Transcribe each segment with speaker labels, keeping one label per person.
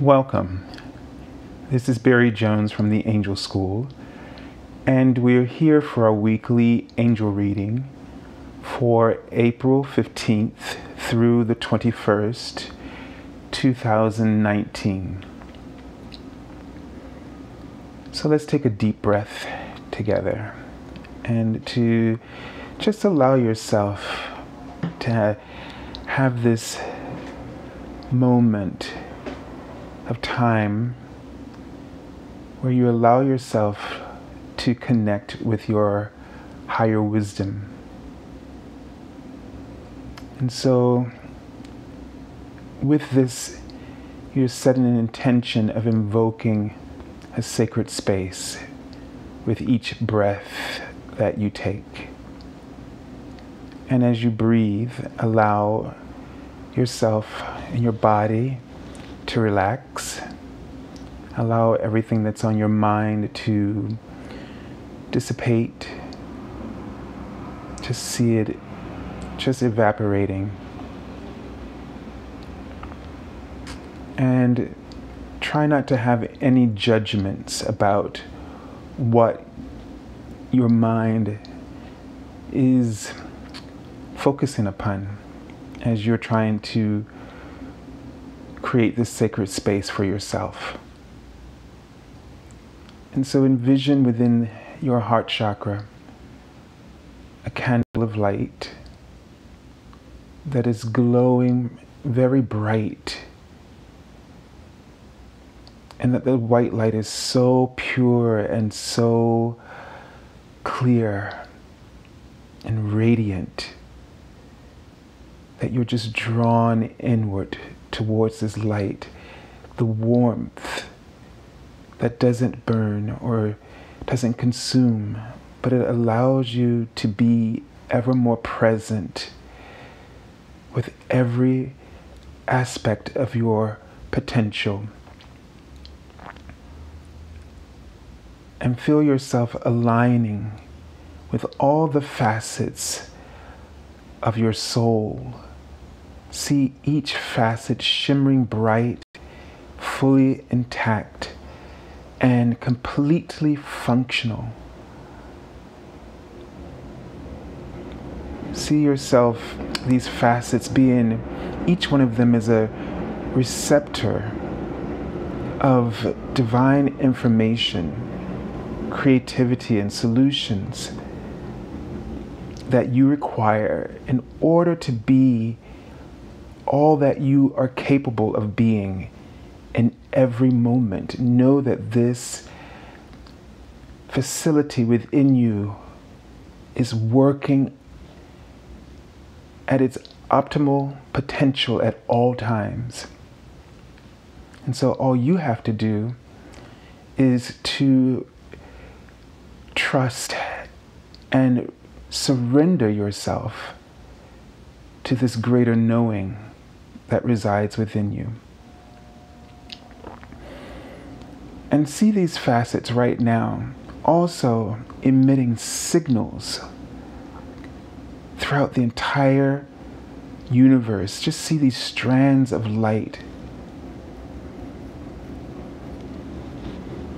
Speaker 1: Welcome. This is Barry Jones from the Angel School, and we're here for our weekly angel reading for April 15th through the 21st, 2019. So let's take a deep breath together and to just allow yourself to have this moment of time where you allow yourself to connect with your higher wisdom. And so with this, you're setting an intention of invoking a sacred space with each breath that you take. And as you breathe, allow yourself and your body to relax. Allow everything that's on your mind to dissipate. Just see it just evaporating. And try not to have any judgments about what your mind is focusing upon as you're trying to create this sacred space for yourself. And so envision within your heart chakra a candle of light that is glowing very bright, and that the white light is so pure and so clear and radiant that you're just drawn inward towards this light, the warmth that doesn't burn or doesn't consume, but it allows you to be ever more present with every aspect of your potential. And feel yourself aligning with all the facets of your soul. See each facet shimmering bright, fully intact, and completely functional. See yourself, these facets being, each one of them is a receptor of divine information, creativity, and solutions that you require in order to be all that you are capable of being in every moment. Know that this facility within you is working at its optimal potential at all times. And so all you have to do is to trust and surrender yourself to this greater knowing that resides within you. And see these facets right now also emitting signals throughout the entire universe. Just see these strands of light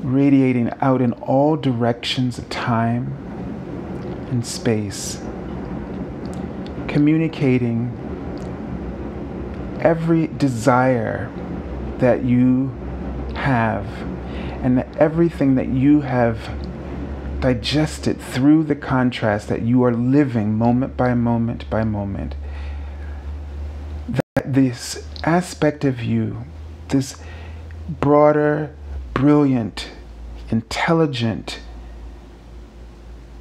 Speaker 1: radiating out in all directions of time and space, communicating every desire that you have and everything that you have digested through the contrast that you are living moment by moment by moment. That this aspect of you, this broader, brilliant, intelligent,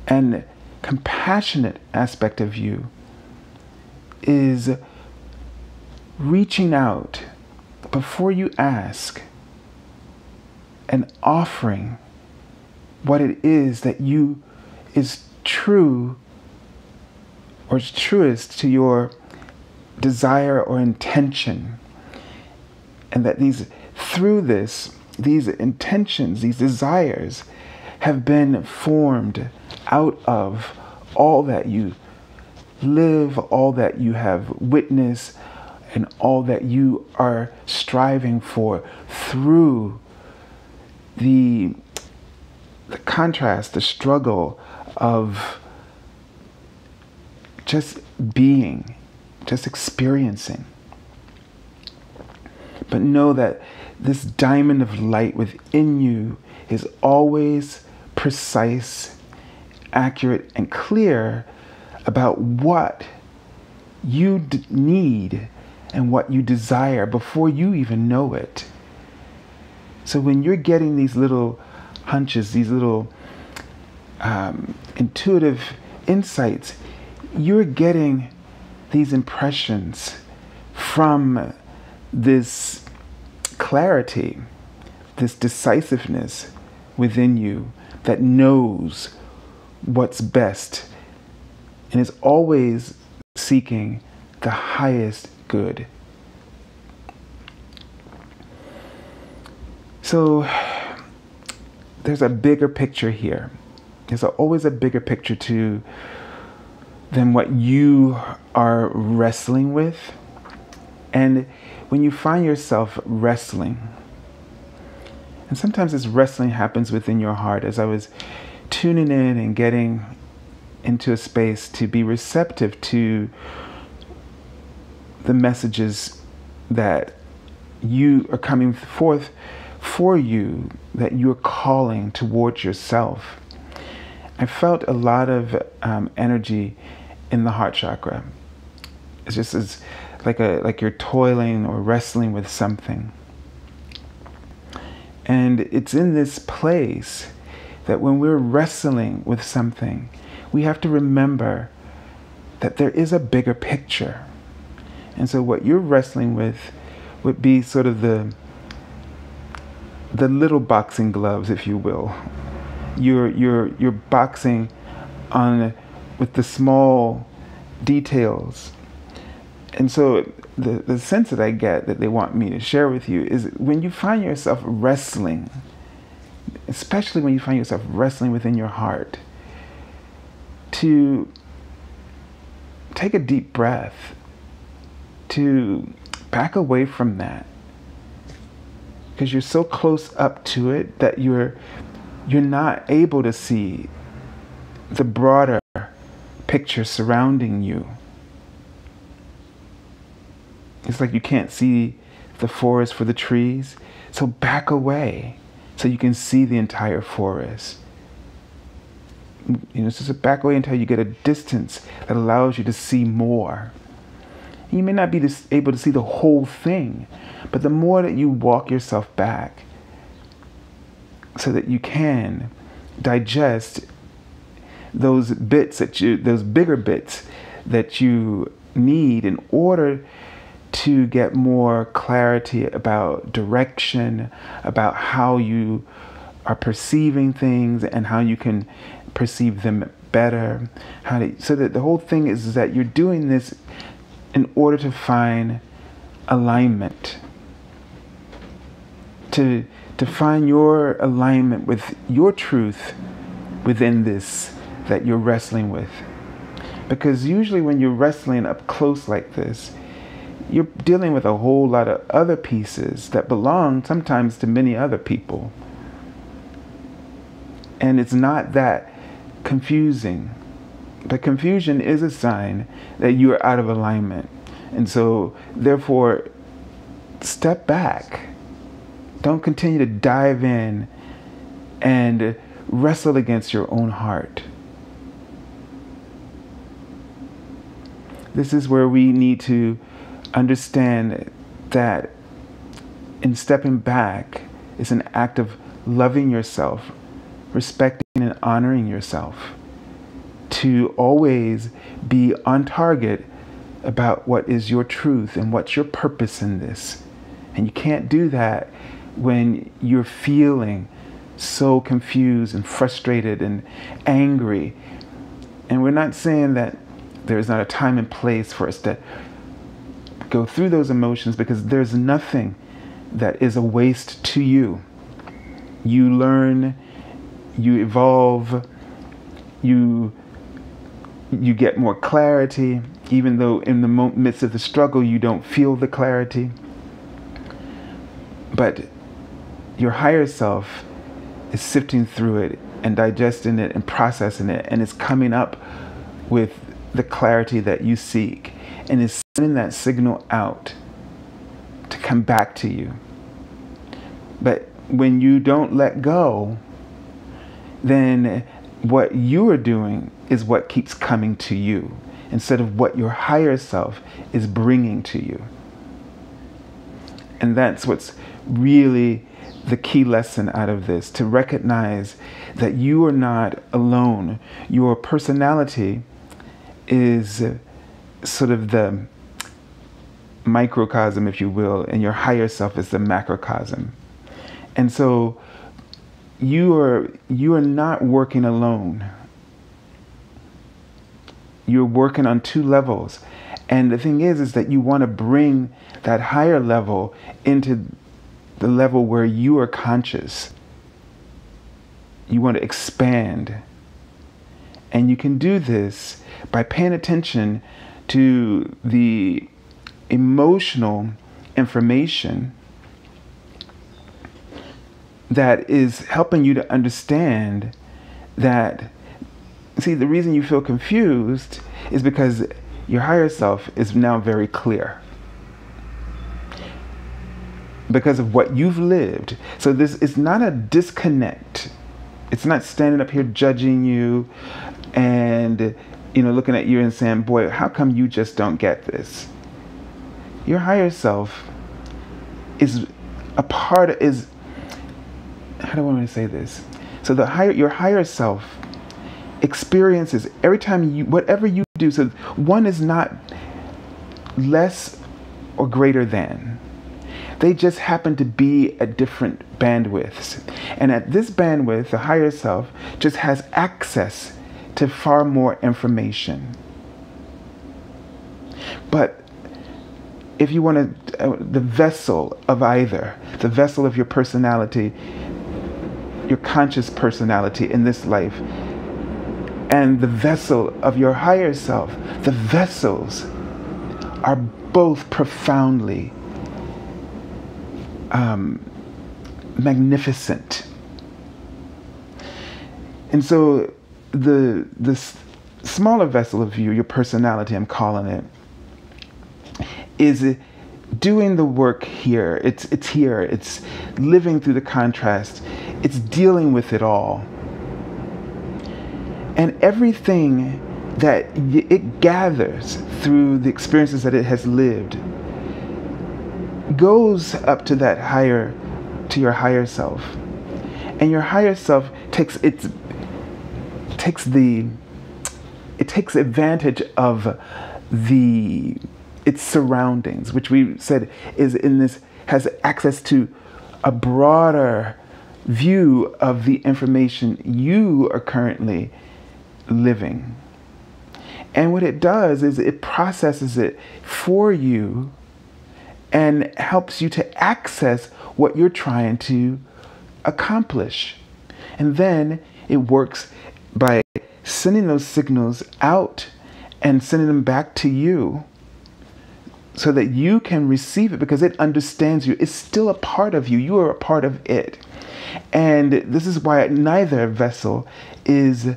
Speaker 1: and compassionate aspect of you is reaching out before you ask and offering what it is that you is true or is truest to your desire or intention. And that these intentions, these desires have been formed out of all that you live, all that you have witnessed, and all that you are striving for through the contrast, the struggle of just being, just experiencing. But know that this diamond of light within you is always precise, accurate, and clear about what you need and what you desire before you even know it. So when you're getting these little hunches, these little intuitive insights, you're getting these impressions from this clarity, this decisiveness within you that knows what's best and is always seeking the highest good. So there's a bigger picture here. There's always a bigger picture than what you are wrestling with. And when you find yourself wrestling, and sometimes this wrestling happens within your heart, as I was tuning in and getting into a space to be receptive to the messages that you are coming forth for you, that you're calling towards yourself. I felt a lot of energy in the heart chakra. It's just like you're toiling or wrestling with something. And it's in this place that when we're wrestling with something, we have to remember that there is a bigger picture. And so what you're wrestling with would be sort of the little boxing gloves, if you will. You're boxing on with the small details. And so the sense that I get that they want me to share with you is when you find yourself wrestling, especially when you find yourself wrestling within your heart, to take a deep breath, to back away from that, because you're so close up to it that you're not able to see the broader picture surrounding you. It's like you can't see the forest for the trees. So back away so you can see the entire forest. It's just a back away until you get a distance that allows you to see more. You may not be able to see the whole thing, but the more that you walk yourself back so that you can digest those bigger bits that you need in order to get more clarity about direction, about how you are perceiving things and how you can perceive them better. So that the whole thing is that you're doing this in order to find alignment, to find your alignment with your truth within this that you're wrestling with. Because usually when you're wrestling up close like this, you're dealing with a whole lot of other pieces that belong sometimes to many other people. And it's not that confusing. But confusion is a sign that you are out of alignment. And so, therefore, step back. Don't continue to dive in and wrestle against your own heart. This is where we need to understand that in stepping back is an act of loving yourself, respecting and honoring yourself, to always be on target about what is your truth and what's your purpose in this. And you can't do that when you're feeling so confused and frustrated and angry. And we're not saying that there's not a time and place for us to go through those emotions, because there's nothing that is a waste to you. You learn, you evolve, you get more clarity, even though in the midst of the struggle you don't feel the clarity. But your higher self is sifting through it and digesting it and processing it, and it's coming up with the clarity that you seek, and is sending that signal out to come back to you. But when you don't let go, then what you are doing is what keeps coming to you, instead of what your higher self is bringing to you. And that's what's really the key lesson out of this, to recognize that you are not alone. Your personality is sort of the microcosm, if you will, and your higher self is the macrocosm. And so you are not working alone. You're working on two levels. And the thing is that you want to bring that higher level into the level where you are conscious. You want to expand. And you can do this by paying attention to the emotional information that is helping you to understand that, see, the reason you feel confused is because your higher self is now very clear because of what you've lived. So this is not a disconnect. It's not standing up here judging you and, looking at you and saying, boy, how come you just don't get this? Your higher self is a part of, how do I want to say this? So your higher self experiences every time whatever you do. So one is not less or greater than. They just happen to be at different bandwidths. And at this bandwidth, the higher self just has access to far more information. But if you want to, the vessel of either, the vessel of your personality, your conscious personality in this life, and the vessel of your higher self, the vessels are both profoundly magnificent. And so the smaller vessel of you, your personality, I'm calling it, is doing the work here. It's here. It's living through the contrast. It's dealing with it all. And everything that it gathers through the experiences that it has lived goes up to your higher self. And your higher self takes advantage of its surroundings, which we said has access to a broader view of the information you are currently living. And what it does is it processes it for you and helps you to access what you're trying to accomplish. And then it works by sending those signals out and sending them back to you so that you can receive it, because it understands you. It's still a part of you. You are a part of it. And this is why neither vessel is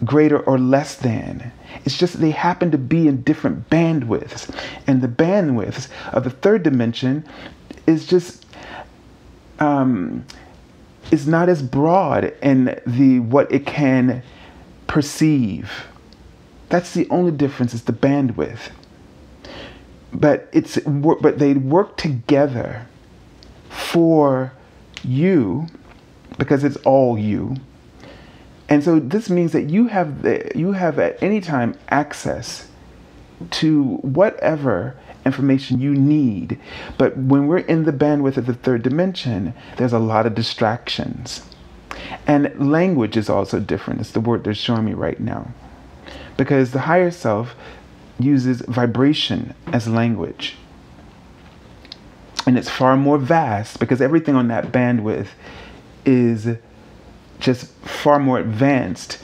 Speaker 1: greater or less than. It's just they happen to be in different bandwidths. And the bandwidths of the third dimension is just is not as broad in what it can perceive. That's the only difference, is the bandwidth. But they work together for you, because it's all you. And so this means that you have at any time access to whatever information you need. But when we're in the bandwidth of the third dimension, there's a lot of distractions. And language is also different. It's the word they're showing me right now. Because the higher self uses vibration as language. And it's far more vast, because everything on that bandwidth is just far more advanced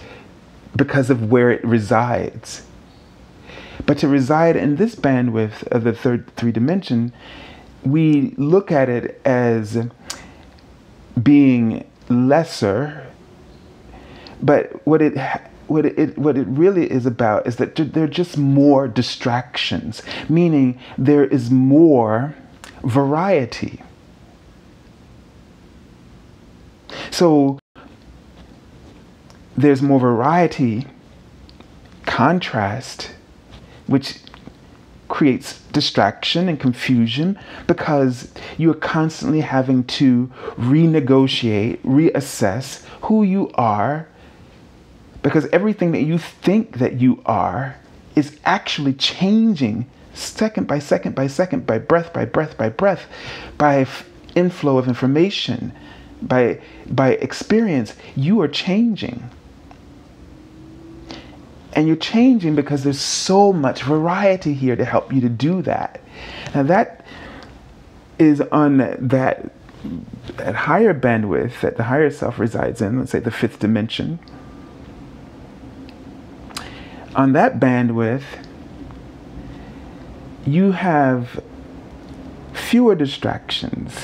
Speaker 1: because of where it resides. But to reside in this bandwidth of the third three dimension, we look at it as being lesser, but what it really is about is that there are just more distractions, meaning there is more variety. So there's more variety, contrast, which creates distraction and confusion because you're constantly having to renegotiate, reassess who you are, because everything that you think that you are is actually changing second by second by second, by breath by breath by breath, by inflow of information, by experience. You are changing. And you're changing because there's so much variety here to help you to do that. Now that is on that higher bandwidth that the higher self resides in, let's say the fifth dimension. On that bandwidth, you have fewer distractions.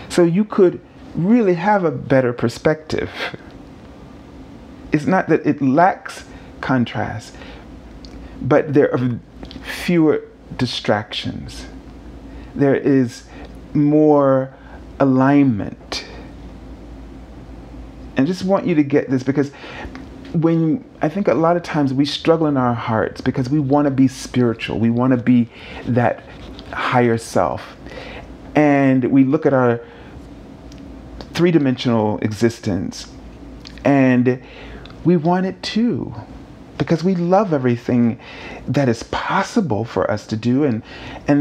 Speaker 1: So you could really have a better perspective. It's not that it lacks contrast, but there are fewer distractions. There is more alignment. And I just want you to get this, because I think a lot of times we struggle in our hearts because we want to be spiritual. We want to be that higher self. And we look at our three-dimensional existence and we want it too, because we love everything that is possible for us to do. And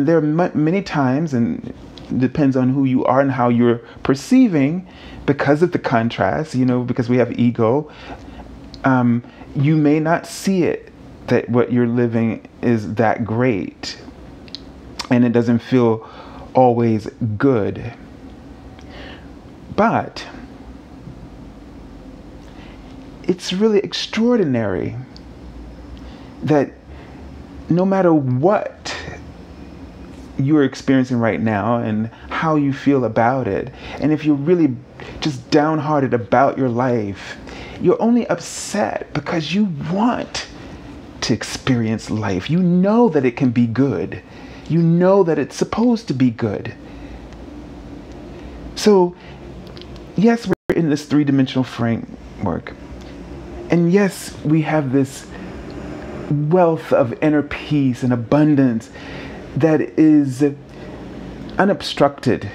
Speaker 1: there are many times, and it depends on who you are and how you're perceiving, because of the contrast, because we have ego, you may not see it that what you're living is that great, and it doesn't feel always good. But it's really extraordinary that no matter what you're experiencing right now and how you feel about it, and if you're really just downhearted about your life, you're only upset because you want to experience life. You know that it can be good. You know that it's supposed to be good. So yes, we're in this three-dimensional framework. And yes, we have this wealth of inner peace and abundance that is unobstructed,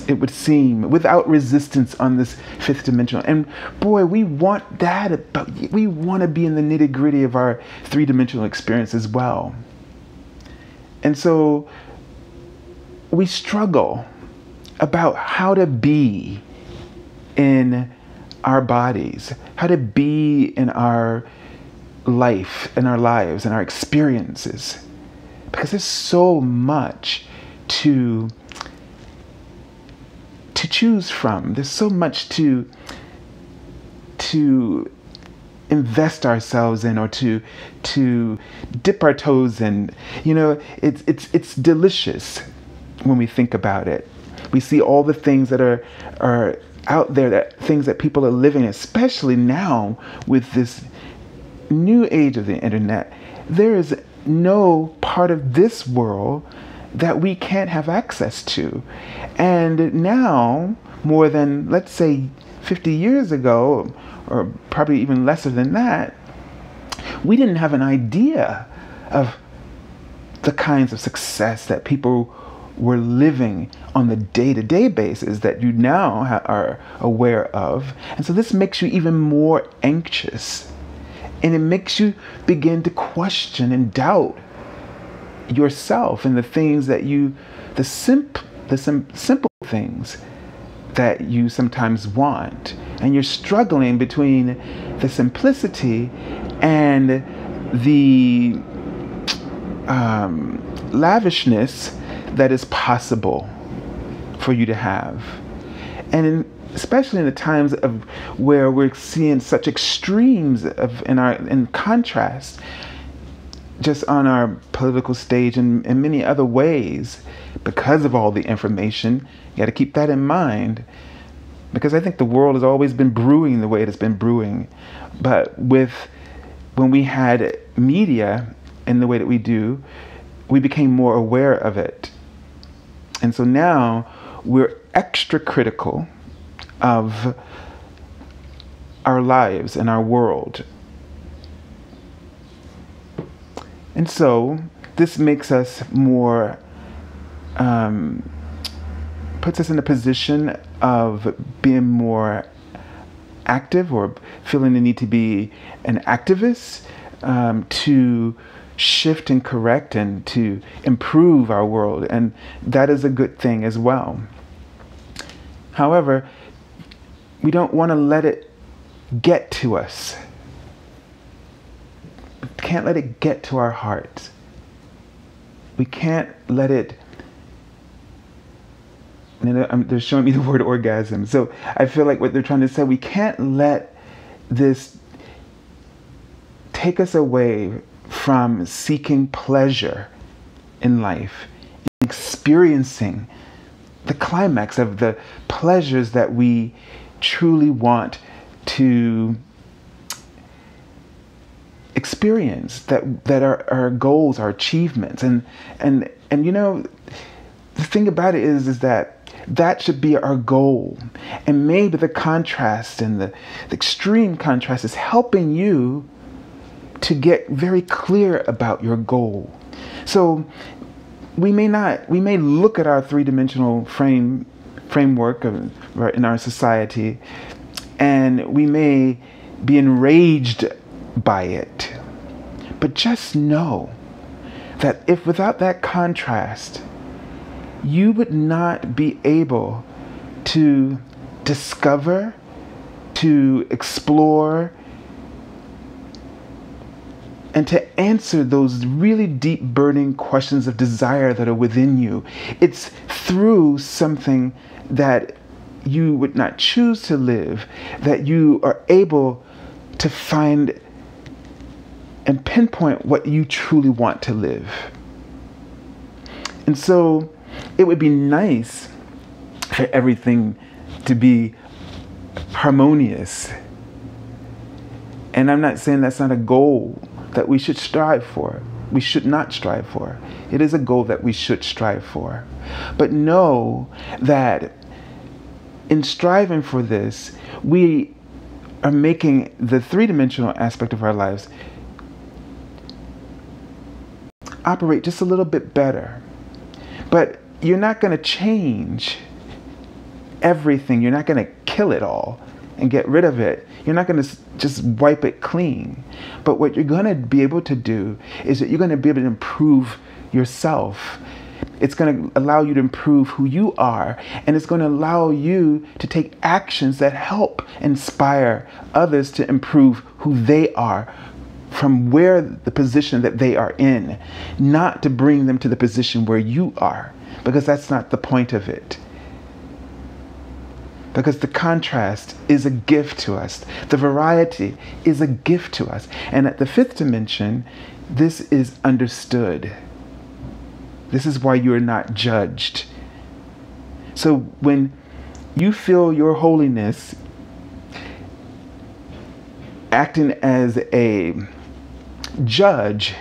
Speaker 1: it would seem, without resistance on this fifth dimensional. And boy, we want that, but we want to be in the nitty-gritty of our three-dimensional experience as well. And so we struggle about how to be in our bodies, how to be in our life, in our lives, in our experiences, because there's so much to choose from. There's so much to invest ourselves in, or to dip our toes in. It's delicious when we think about it. We see all the things that are out there, things that people are living, especially now with this new age of the internet. There is no part of this world that we can't have access to. And now, more than, let's say, 50 years ago, or probably even lesser than that, we didn't have an idea of the kinds of success that people were living on the day-to-day basis that you now are aware of. And so this makes you even more anxious, and it makes you begin to question and doubt yourself and the things that the simple things that you sometimes want. And you're struggling between the simplicity and the lavishness that is possible for you to have. And especially in the times of where we're seeing such extremes in contrast, just on our political stage and in many other ways, because of all the information. You got to keep that in mind, because I think the world has always been brewing the way it has been brewing. But when we had media in the way that we do, we became more aware of it. And so now we're extra critical of our lives and our world. And so this makes us more, puts us in a position of being more active, or feeling the need to be an activist, to shift and correct and to improve our world. And that is a good thing as well. However, we don't want to let it get to us. We can't let it get to our hearts. We can't let it, they're showing me the word orgasm. So I feel like what they're trying to say, we can't let this take us away from seeking pleasure in life, experiencing the climax of the pleasures that we truly want to experience, that are our goals, our achievements. And you know, the thing about it is that should be our goal. And maybe the contrast and the extreme contrast is helping you to get very clear about your goal. So we may look at our three-dimensional framework in our society, and we may be enraged by it. But just know that if without that contrast, you would not be able to discover, to explore, and to answer those really deep burning questions of desire that are within you. It's through something that you would not choose to live that you are able to find and pinpoint what you truly want to live. And so it would be nice for everything to be harmonious. And I'm not saying that's not a goal that we should strive for. We should not strive for. It is a goal that we should strive for. But know that in striving for this, we are making the three-dimensional aspect of our lives operate just a little bit better. But you're not going to change everything. You're not going to kill it all and get rid of it. You're not going to just wipe it clean. But what you're going to be able to do is that you're going to be able to improve yourself. It's going to allow you to improve who you are, and it's going to allow you to take actions that help inspire others to improve who they are from the position that they are in, not to bring them to the position where you are, because that's not the point of it. Because the contrast is a gift to us. The variety is a gift to us. And at the fifth dimension, this is understood. This is why you are not judged. So when you feel your holiness acting as a judge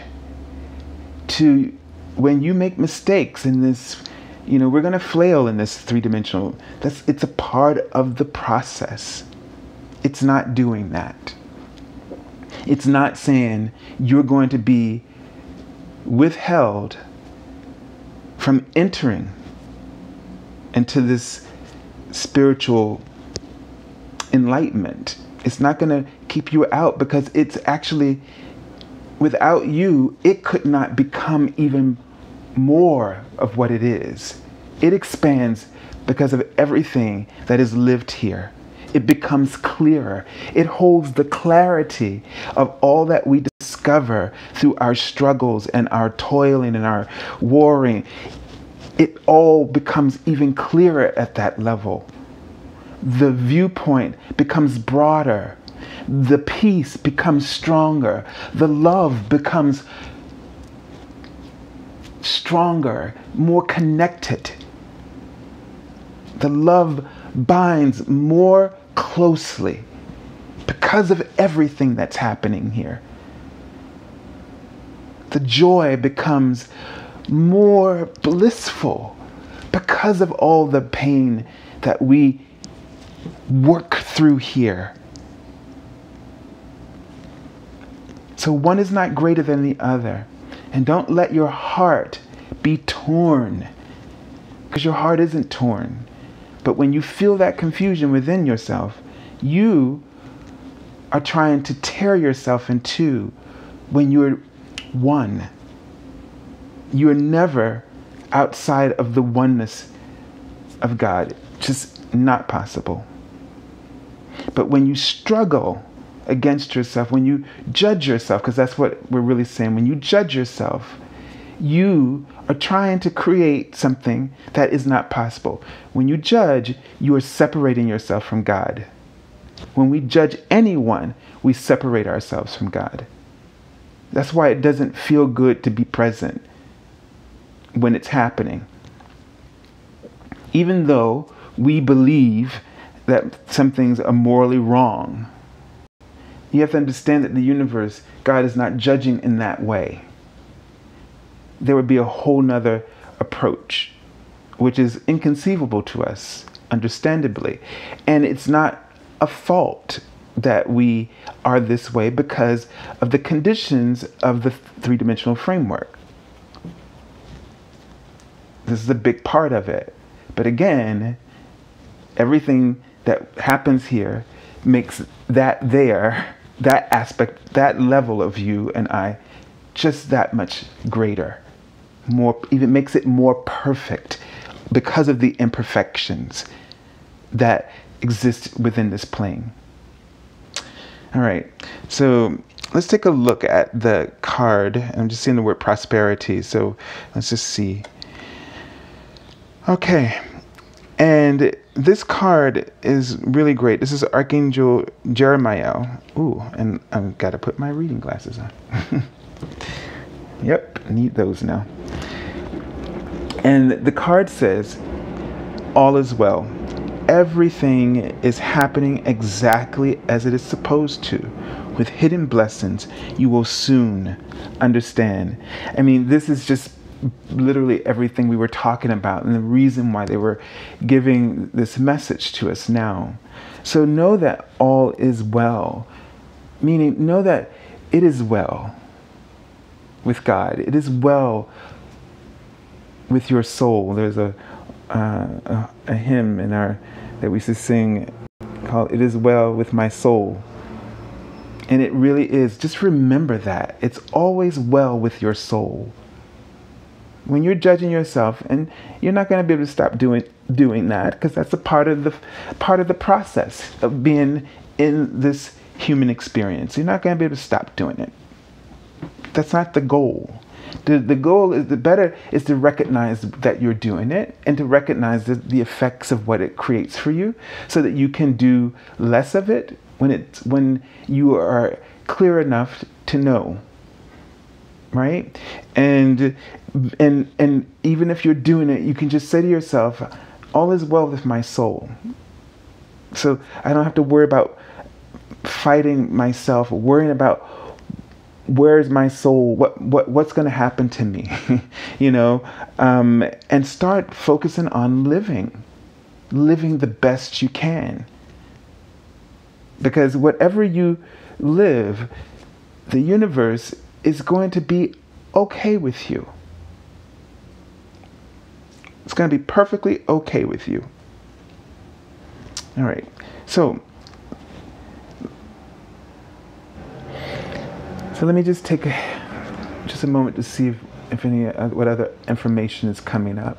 Speaker 1: to when you make mistakes in this, we're going to flail in this three-dimensional. It's a part of the process. It's not doing that. It's not saying you're going to be withheld from entering into this spiritual enlightenment. It's not going to keep you out, because it's actually, without you, it could not become even more of what it is. It expands because of everything that is lived here. It becomes clearer. It holds the clarity of all that we discover through our struggles and our toiling and our warring. It all becomes even clearer at that level, the viewpoint becomes broader. The peace becomes stronger. The love becomes stronger, more connected. The love binds more closely because of everything that's happening here. The joy becomes more blissful because of all the pain that we work through here. So one is not greater than the other. And don't let your heart be torn, because your heart isn't torn. But when you feel that confusion within yourself, you are trying to tear yourself in two when you're one. You are never outside of the oneness of God. Just not possible. But when you struggle against yourself, when you judge yourself, because that's what we're really saying, when you judge yourself, you are trying to create something that is not possible. When you judge, you are separating yourself from God. When we judge anyone, we separate ourselves from God. That's why it doesn't feel good to be present when it's happening. Even though we believe that some things are morally wrong, you have to understand that the universe, God is not judging in that way. There would be a whole nother approach, which is inconceivable to us, understandably. And it's not a fault that we are this way because of the conditions of the three-dimensional framework. This is a big part of it. But again, everything that happens here makes that aspect, that level of you and I, just that much greater. More, even makes it more perfect because of the imperfections that exist within this plane. All right, so let's take a look at the card. I'm just seeing the word prosperity, so let's just see. Okay, and this card is really great. This is Archangel Jeremiel. Ooh, and I've got to put my reading glasses on. Yep, need those now. And the card says, all is well. Everything is happening exactly as it is supposed to. With hidden blessings, you will soon understand. I mean, this is just literally everything we were talking about and the reason why they were giving this message to us now. So know that all is well. Meaning, know that it is well with God. It is well with your soul. There's a hymn in our that we used to sing called "It Is Well with My Soul," and it really is. Just remember that it's always well with your soul. When you're judging yourself, and you're not going to be able to stop doing that, because that's a part of the process of being in this human experience. You're not going to be able to stop doing it. That's not the goal. The goal is to recognize that you're doing it and to recognize the effects of what it creates for you, so that you can do less of it when you are clear enough to know. Right? And even if you're doing it, you can just say to yourself, all is well with my soul. So I don't have to worry about fighting myself, worrying about where's my soul, what's going to happen to me, and start focusing on living the best you can. Because whatever you live, the universe is going to be okay with you. It's going to be perfectly okay with you. All right. So let me just take a moment to see if any what other information is coming up.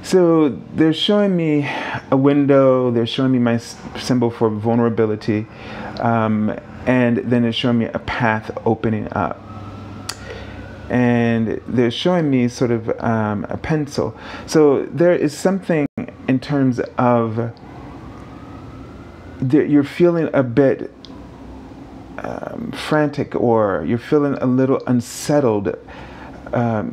Speaker 1: So they're showing me a window. They're showing me my symbol for vulnerability, and then they're showing me a path opening up. And they're showing me sort of a pencil. So there is something in terms of you're feeling a bit frantic, or you're feeling a little unsettled.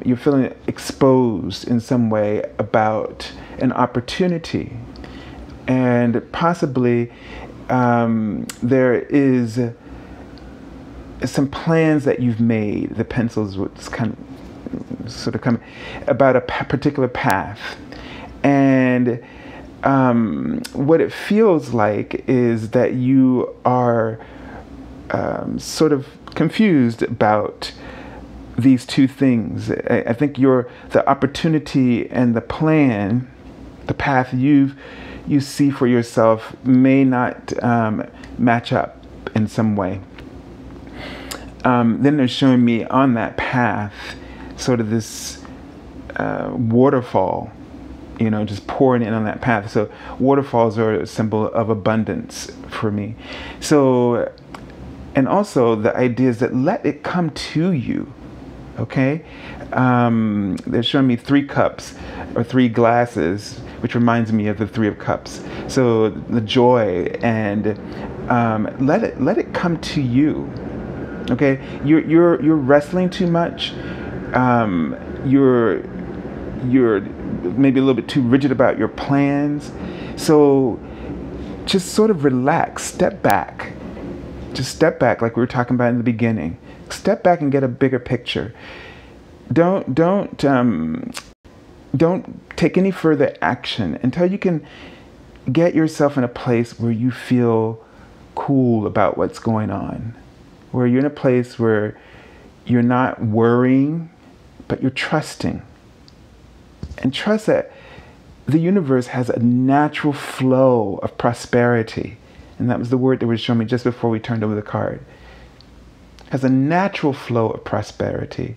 Speaker 1: You're feeling exposed in some way about an opportunity. And possibly there is some plans that you've made. The pencils would sort of come about a particular path. And what it feels like is that you are sort of confused about these two things. I think the opportunity and the plan, the path you see for yourself may not match up in some way. Then they're showing me on that path sort of this waterfall, just pouring in on that path. So waterfalls are a symbol of abundance for me. So, and also the idea is that let it come to you. Okay? They're showing me 3 cups or 3 glasses, which reminds me of the 3 of Cups. So the joy, and let it come to you. Okay? You're wrestling too much. You're maybe a little bit too rigid about your plans. So just sort of relax, step back. Just step back, like we were talking about in the beginning. Step back and get a bigger picture. Don't take any further action until you can get yourself in a place where you feel cool about what's going on, where you're in a place where you're not worrying, but you're trusting. And trust that the universe has a natural flow of prosperity. And that was the word that was showing me just before we turned over the card. Has a natural flow of prosperity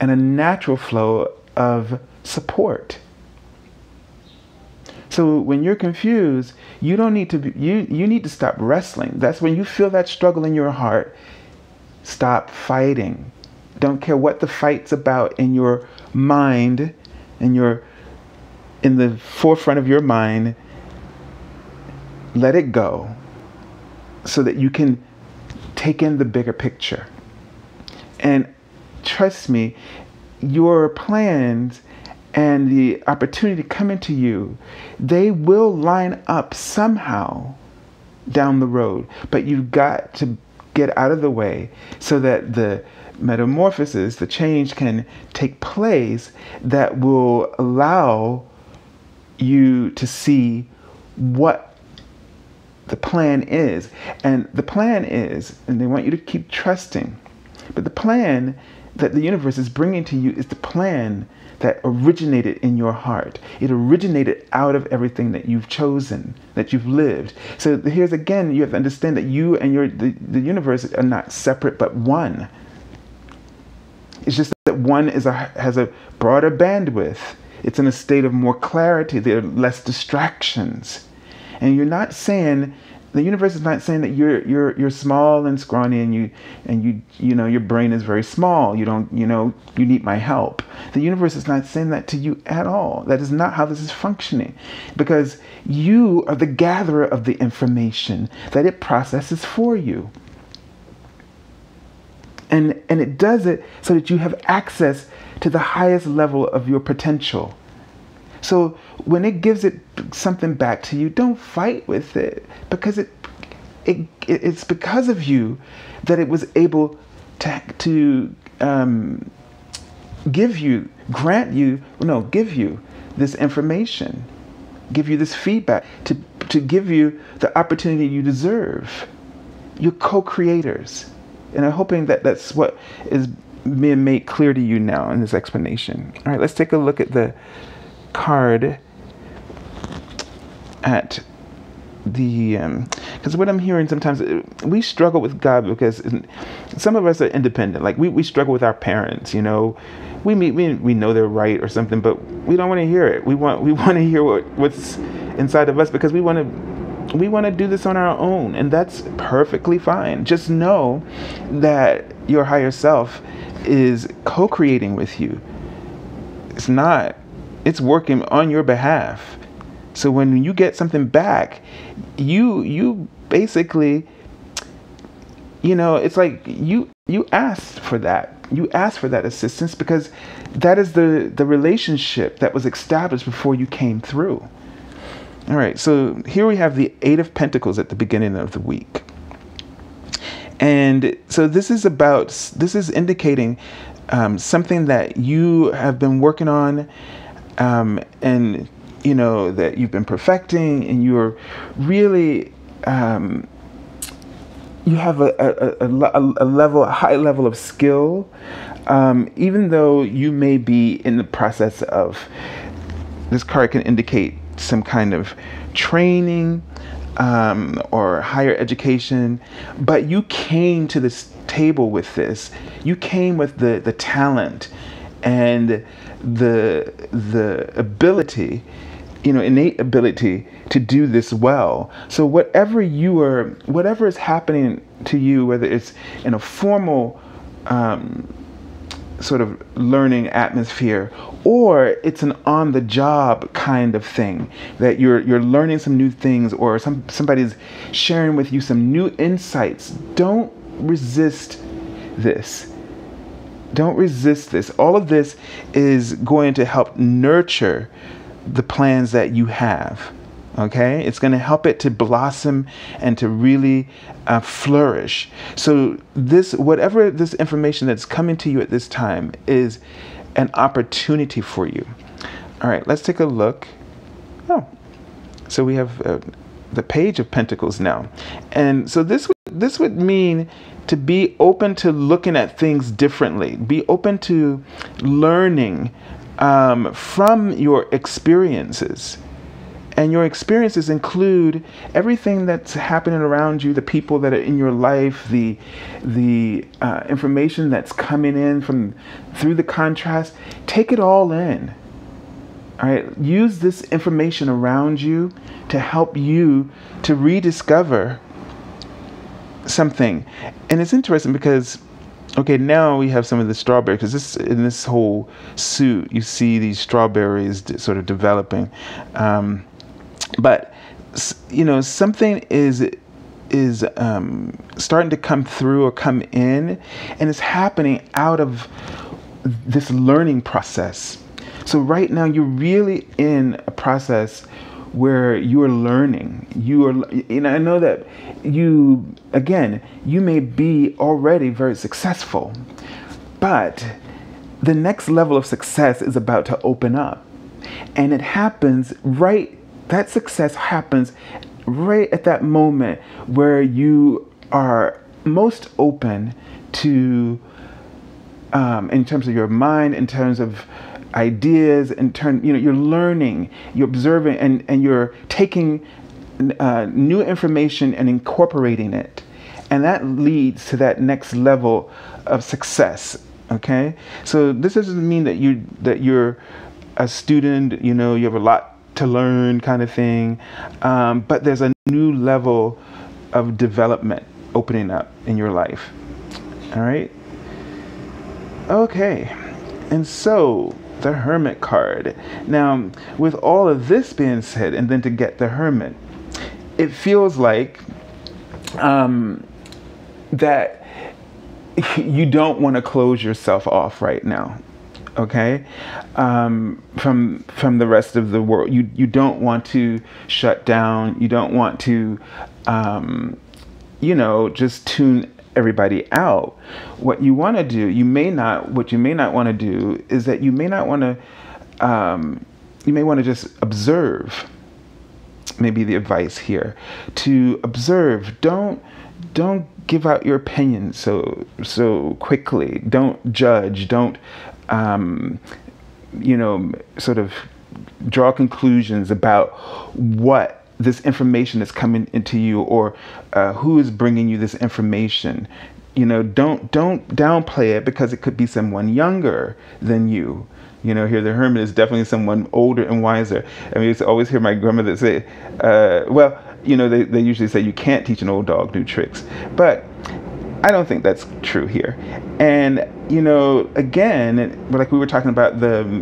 Speaker 1: and a natural flow of support. So when you're confused, you don't need to be, you need to stop wrestling. That's when you feel that struggle in your heart. Stop fighting. Don't care what the fight's about in your mind, in the forefront of your mind. Let it go so that you can take in the bigger picture. And trust me, your plans and the opportunity coming to you, they will line up somehow down the road. But you've got to get out of the way so that the metamorphosis, the change can take place that will allow you to see what the plan is. And the plan is, and they want you to keep trusting, but the plan that the universe is bringing to you is the plan that originated in your heart. It originated out of everything that you've chosen, that you've lived. So here's again, you have to understand that you and the universe are not separate, but one. It's just that one has a broader bandwidth. It's in a state of more clarity. There are less distractions. And you're not saying, the universe is not saying that you're small and scrawny and your brain is very small. You need my help. The universe is not saying that to you at all. That is not how this is functioning, because you are the gatherer of the information that it processes for you. And it does it so that you have access to the highest level of your potential. So when it gives it something back to you, don't fight with it, because it's because of you that it was able to give you this information, give you this feedback, to give you the opportunity you deserve. You're co-creators. And I'm hoping that that's what is being made clear to you now in this explanation. All right, let's take a look at the card at the because what I'm hearing sometimes, we struggle with God because some of us are independent. Like we struggle with our parents. We know they're right or something, but we don't want to hear it. We want to hear what's inside of us, because we want to do this on our own, and that's perfectly fine. Just know that your higher self is co-creating with you. It's working on your behalf. So when you get something back, you basically, it's like you asked for that. You asked for that assistance because that is the relationship that was established before you came through. All right, so here we have the Eight of Pentacles at the beginning of the week. And so this is indicating something that you have been working on, and that you've been perfecting, and you're really you have a high level of skill, even though you may be in the process of, this card can indicate some kind of training or higher education, but you came to this table with this. You came with the talent and the ability, innate ability to do this well. So whatever is happening to you, whether it's in a formal sort of learning atmosphere, or it's an on-the-job kind of thing, that you're learning some new things, or somebody's sharing with you some new insights, don't resist this. Don't resist this. All of this is going to help nurture the plans that you have. Okay, it's going to help it to blossom and to really flourish. So whatever this information that's coming to you at this time is an opportunity for you. All right, let's take a look. Oh, so we have the Page of Pentacles now, and so this would mean to be open to looking at things differently. Be open to learning from your experiences. And your experiences include everything that's happening around you, the people that are in your life, the information that's coming in through the contrast. Take it all in. All right. Use this information around you to help you to rediscover something. And it's interesting because, okay, now we have some of the strawberries, because in this whole suit, you see these strawberries sort of developing. But something is starting to come through or come in, and it's happening out of this learning process. So right now you're really in a process where you are learning. I know that you may be already very successful, but the next level of success is about to open up, and it happens that success happens right at that moment where you are most open to, in terms of your mind, in terms of ideas, you're learning, you're observing, and you're taking new information and incorporating it. And that leads to that next level of success. Okay? So this doesn't mean that you're a student, you have a lot to learn kind of thing, but there's a new level of development opening up in your life. All right. Okay. And so the Hermit card. Now, with all of this being said, and then to get the Hermit, it feels like that you don't want to close yourself off right now. Okay, from the rest of the world, you don't want to shut down. You don't want to, just tune everybody out. What you want to do, what you may not want to do is that you may want to just observe. Maybe the advice here to observe. Don't give out your opinion so quickly. Don't judge. Don't sort of draw conclusions about what this information is coming into you, or who is bringing you this information. Don't downplay it, because it could be someone younger than you. Here the Hermit is definitely someone older and wiser. I mean, I used to always hear my grandmother say, they usually say you can't teach an old dog new tricks, but I don't think that's true here. And, again, like we were talking about the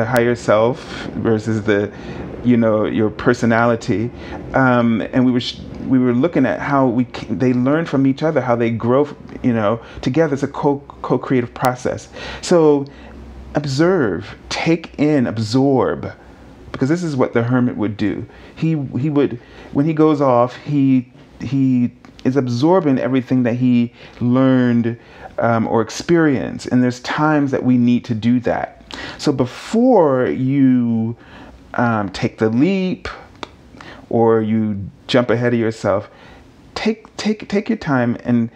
Speaker 1: higher self versus the your personality, and we were looking at how they learn from each other, how they grow, together. It's a co-creative process. So observe, take in, absorb, because this is what the hermit would do. He would, when he goes off, he is absorbing everything that he learned or experienced, and there's times that we need to do that. So before you take the leap or you jump ahead of yourself, take your time and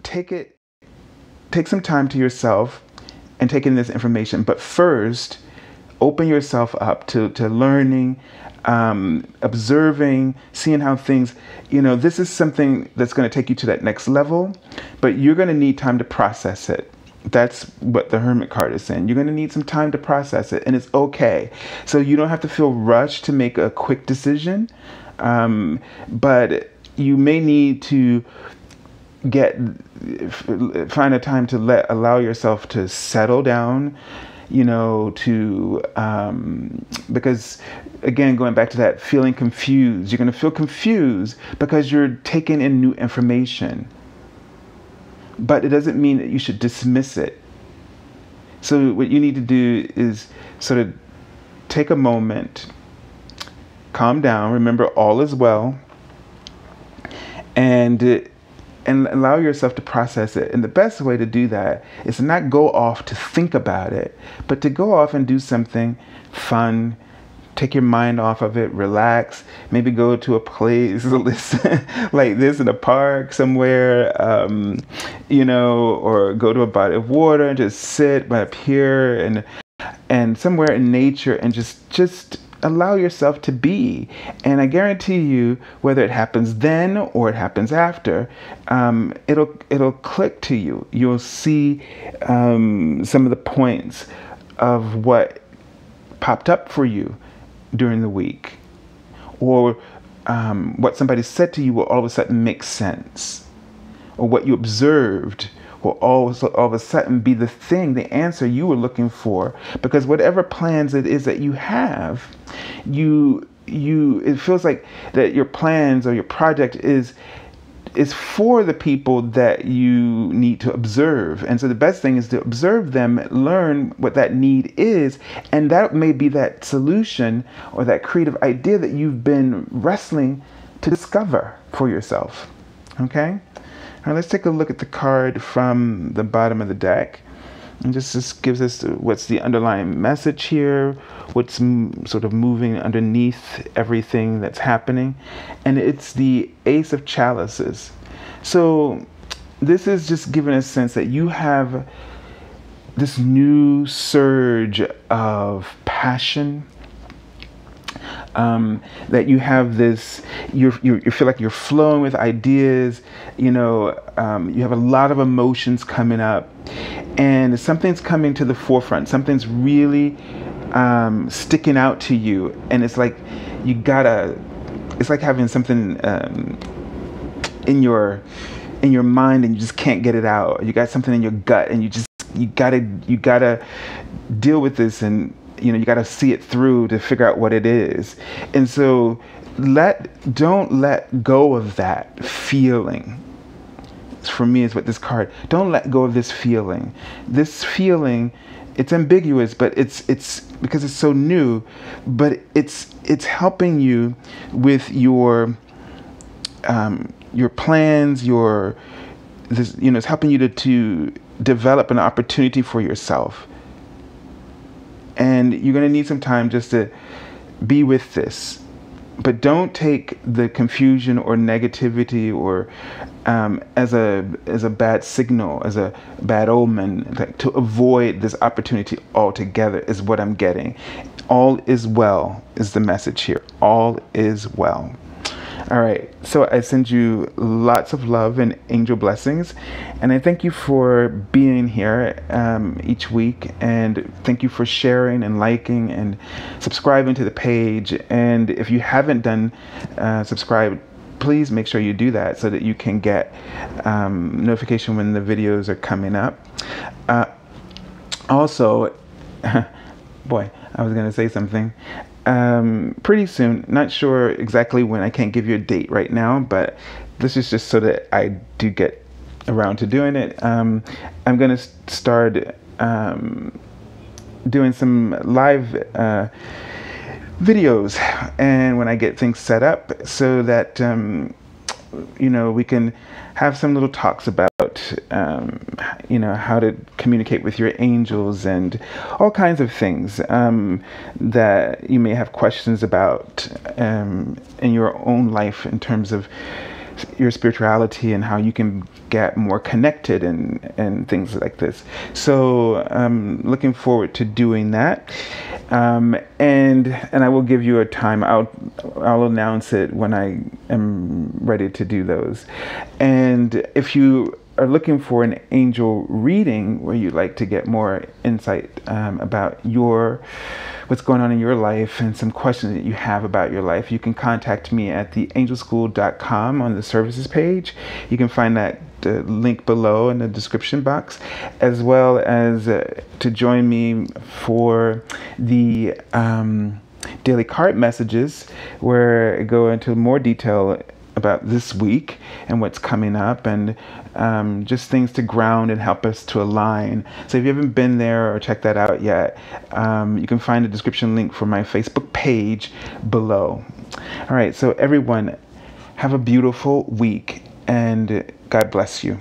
Speaker 1: take some time to yourself and take in this information. But first, open yourself up to learning, observing, seeing how things, this is something that's going to take you to that next level, but you're going to need time to process it. That's what the Hermit card is saying. You're going to need some time to process it, and it's okay. So you don't have to feel rushed to make a quick decision, but you may need to find a time to allow yourself to settle down, because again, going back to that feeling confused, you're going to feel confused because you're taking in new information. But it doesn't mean that you should dismiss it. So what you need to do is sort of take a moment, calm down, remember all is well, and allow yourself to process it. And the best way to do that is to not go off to think about it, but to go off and do something fun. Take your mind off of it, relax, maybe go to a place like this in a park somewhere, or go to a body of water and just sit right up here and somewhere in nature and just allow yourself to be. And I guarantee you, whether it happens then or it happens after, it'll click to you. You'll see some of the points of what popped up for you during the week, or what somebody said to you will all of a sudden make sense, or what you observed will all of a sudden be the answer you were looking for. Because whatever plans it is that you have, it feels like that your plans or your project is for the people that you need to observe. And so the best thing is to observe them, learn what that need is, and that may be that solution or that creative idea that you've been wrestling to discover for yourself. Okay? All right, let's take a look at the card from the bottom of the deck. And just gives us what's the underlying message here, what's sort of moving underneath everything that's happening. And it's the Ace of Chalices. So this is just giving a sense that you have this new surge of passion, that you have this, you feel like you're flowing with ideas, you have a lot of emotions coming up, and something's coming to the forefront. Something's really sticking out to you, and it's like it's like having something in your mind, and you just can't get it out. You got something in your gut, and you gotta deal with this, and you got to see it through to figure out what it is. And so don't let go of that feeling. For me, is what this card, don't let go of this feeling. This feeling, it's ambiguous, but it's because it's so new, but it's helping you with your plans, it's helping you to develop an opportunity for yourself. And you're going to need some time just to be with this. But don't take the confusion or negativity or as a bad signal, as a bad omen, to avoid this opportunity altogether is what I'm getting. All is well is the message here. All is well. All right, so I send you lots of love and angel blessings, and I thank you for being here each week, and thank you for sharing and liking and subscribing to the page. And if you haven't done subscribe, please make sure you do that so that you can get notification when the videos are coming up. Also, boy, I was going to say something. pretty soon. Not sure exactly when. I can't give you a date right now, but this is just so that I do get around to doing it. I'm going to start doing some live videos, and when I get things set up so that we can have some little talks about how to communicate with your angels and all kinds of things that you may have questions about in your own life in terms of your spirituality and how you can get more connected and things like this. So I'm looking forward to doing that. And I will give you a time. I'll announce it when I am ready to do those. And if you are looking for an angel reading where you'd like to get more insight about what's going on in your life and some questions that you have about your life, you can contact me at theangelschool.com on the services page. You can find that link below in the description box, as well as to join me for the daily card messages, where I go into more detail about this week and what's coming up, and just things to ground and help us to align. So if you haven't been there or checked that out yet, you can find the description link for my Facebook page below. All right, so everyone, have a beautiful week, and God bless you.